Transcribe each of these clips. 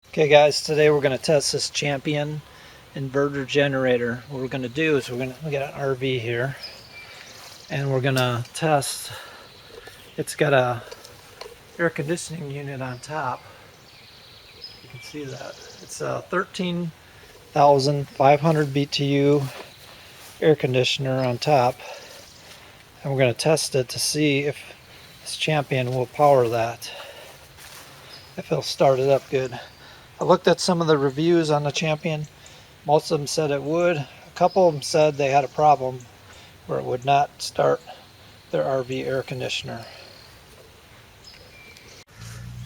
Okay guys, today we're going to test this Champion inverter generator. What we're going to do is we got an RV here and we're going to test. It's got a air conditioning unit on top. You can see that. It's a 13,500 BTU air conditioner on top. And we're going to test it to see if this Champion will power that. If it'll start it up good. I looked at some of the reviews on the Champion. Most of them said it would. A couple of them said they had a problem where it would not start their RV air conditioner.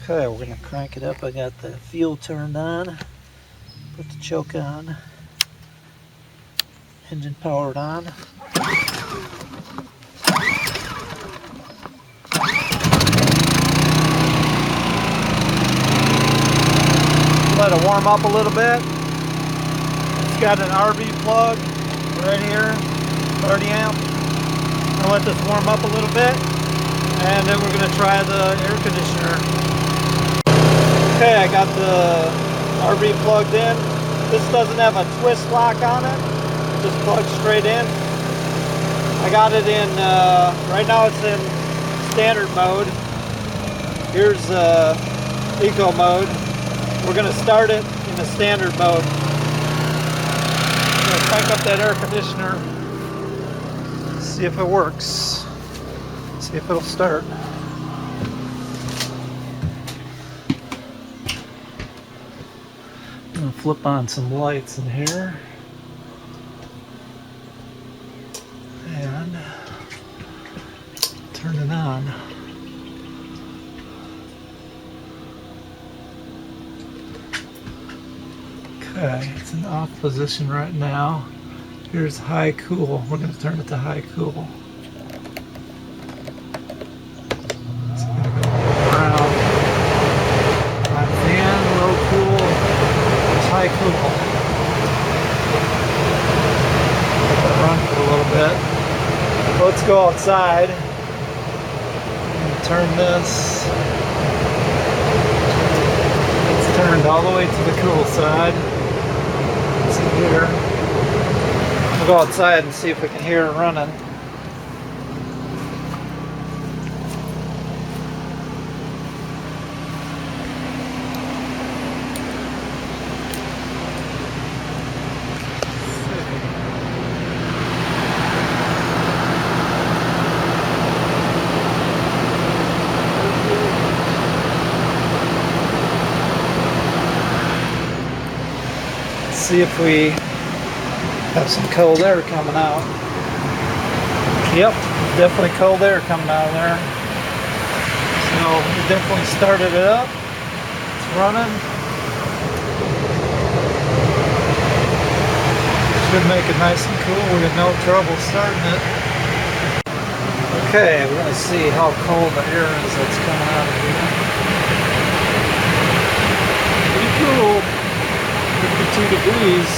Okay, we're going to crank it up. I got the fuel turned on. Put the choke on. Engine powered on. Let it warm up a little bit. It's got an RV plug right here, 30 amp. I'll let this warm up a little bit and then we're going to try the air conditioner. Okay, I got the RV plugged in. This doesn't have a twist lock on it. It just plugs straight in. I got it in, right now it's in standard mode. Here's eco mode. We're going to start it in the standard mode. I'm going to crank up that air conditioner, see if it works, see if it'll start. I'm going to flip on some lights in here and turn it on. Okay, it's in off position right now. Here's high cool. We're going to turn it to high cool. It's going to go around. High fan, low cool, it's high cool. Let it run for a little bit. Let's go outside and turn this. It's turned all the way to the cool side. Here. We'll go outside and see if we can hear it running. See if we have some cold air coming out. Yep, definitely cold air coming out of there. So we definitely started it up. It's running. Should make it nice and cool. We had no trouble starting it. Okay, we're going to see how cold the air is that's coming out of here. Pretty cool. 52 degrees.